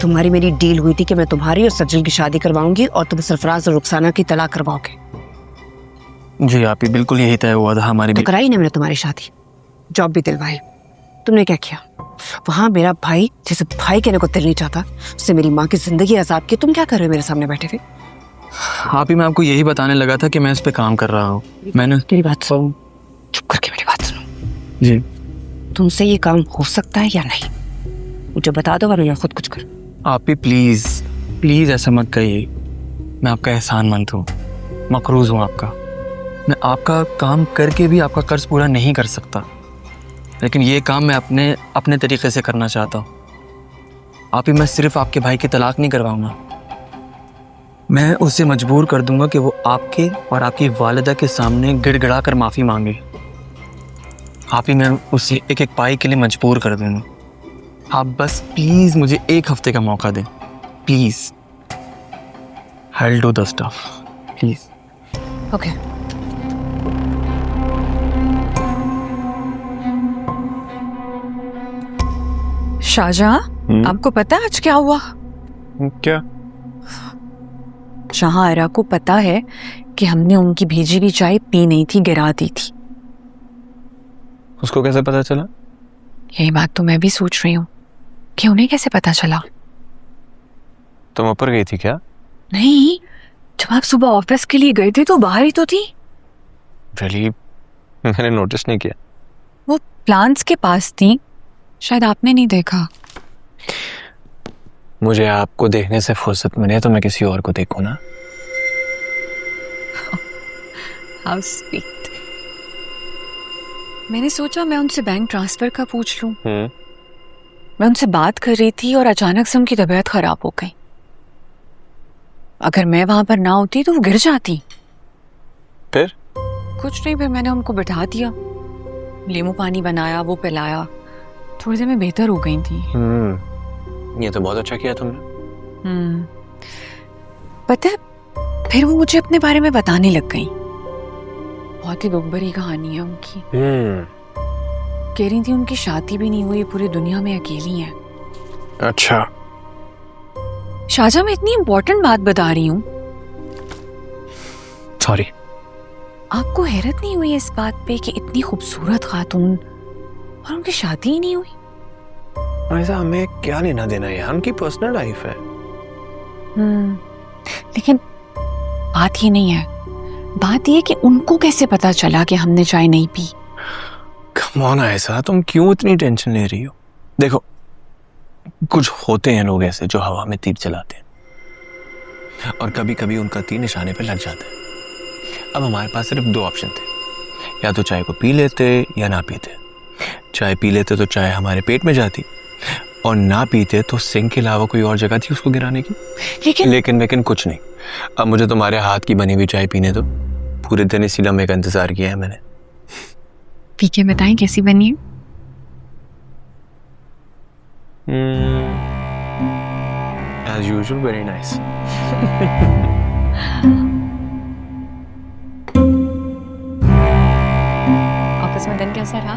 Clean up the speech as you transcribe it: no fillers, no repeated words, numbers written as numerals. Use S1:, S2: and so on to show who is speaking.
S1: तुम्हारी मेरी डील हुई थी कि मैं तुम्हारी और सज्जल की शादी करवाऊंगी और तुम सरफराज और रुखसाना की तलाक करवाओगे।
S2: जी आप ही, बिल्कुल यही तय हुआ था हमारी
S1: तो
S2: भी।
S1: कराई ना मैंने तुम्हारी शादी, जॉब भी दिलवाई। तुमने क्या किया? वहां मेरा भाई जिसे भाई कहने को दिल नहीं चाहता, उससे मेरी माँ की जिंदगी अजाब की। तुम क्या कर रहे हो मेरे सामने बैठे थे?
S2: आप ही, मैं आपको यही बताने लगा था कि मैं इस पे काम कर रहा हूँ। मैंने
S1: मेरी बात सुनो, चुप करके मेरी बात सुनो।
S2: जी
S1: तुमसे ये काम हो सकता है या नहीं, मुझे बता दो वरना मैं खुद कुछ करूँ।
S2: आप ही प्लीज प्लीज ऐसा मत कहिए। मैं आपका एहसानमंद हूँ, मकरूज हूँ आपका। मैं आपका काम करके भी आपका कर्ज पूरा नहीं कर सकता, लेकिन ये काम मैं अपने तरीके से करना चाहता हूँ। आप ही, मैं सिर्फ आपके भाई की तलाक नहीं करवाऊंगा, मैं उसे मजबूर कर दूंगा कि वो आपके और आपकी वालिदा के सामने गिड़गिड़ा कर माफ़ी मांगे। आप ही, मैं उसे एक एक पाई के लिए मजबूर कर दूंगा। आप बस प्लीज़ मुझे एक हफ्ते का मौका दें, please. I'll do the stuff, please.
S1: Okay.
S3: Shahjahan, आपको पता है आज क्या हुआ?
S2: क्या?
S3: जहां आयरा को पता है कि हमने उनकी भेजी हुई चाय पी नहीं थी, गिरा दी थी।
S2: उसको कैसे पता चला?
S3: यही बात तो मैं भी सोच रही हूँ कि उन्हें कैसे पता चला।
S2: तुम ऊपर गई थी क्या?
S3: नहीं, जब आप सुबह ऑफिस के लिए गए थे तो बाहर ही तो थी।
S2: Really? मैंने नोटिस नहीं किया।
S3: वो प्लांट्स के पास थी, शायद आपने नहीं देखा।
S2: मुझे आपको देखने से फुर्सत मिले तो मैं किसी और को देखूं ना।
S3: How sweet। मैंने सोचा मैं उनसे बैंक ट्रांसफर का पूछ लूं। मैं उनसे बात कर रही थी और अचानक से उनकी तबीयत खराब हो गई। अगर मैं वहां पर ना होती तो वो गिर जाती।
S2: फिर?
S3: कुछ नहीं, फिर मैंने उनको बिठा दिया, नींबू पानी बनाया, वो पिलाया। थोड़ी देर में बेहतर हो गई थी।
S2: ये तो बहुत अच्छा किया तुमने।
S3: पता है, फिर वो मुझे अपने बारे में बताने लग गई। बहुत ही दुख भरी कहानी है उनकी। कह रही थी उनकी शादी भी नहीं हुई, पूरी दुनिया में अकेली हैं।
S2: अच्छा।
S3: शाहजहां, मैं इतनी इम्पोर्टेंट बात बता रही हूँ,
S2: सॉरी।
S3: आपको हैरत नहीं हुई इस बात पे कि इतनी खूबसूरत खातून और उनकी शादी ही नहीं हुई?
S2: ऐसा हमें क्या लेना देना यार, उनकी पर्सनल लाइफ है।
S3: लेकिन बात ये नहीं है, बात ये कि उनको कैसे पता चला कि हमने चाय नहीं पी।
S2: कम ऑन ऐसा, तुम क्यों इतनी टेंशन ले रही हो? देखो, कुछ होते हैं लोग ऐसे जो हवा में तीर चलाते हैं और कभी कभी उनका तीर निशाने पे लग जाता है। अब हमारे पास सिर्फ दो ऑप्शन थे, या तो चाय को पी लेते या ना पीते। चाय पी लेते तो चाय हमारे पेट में जाती, और ना पीते तो सिंक के अलावा कोई और जगह थी उसको गिराने की। लेकिन कुछ नहीं। अब मुझे तुम्हारे हाथ की बनी हुई चाय पीने दो। पूरे दिन इसी लम्हे का इंतजार किया है मैंने।
S3: पी के बताएं कैसी बनी है?
S2: As usual, very nice.
S3: Office में दिन कैसा रहा?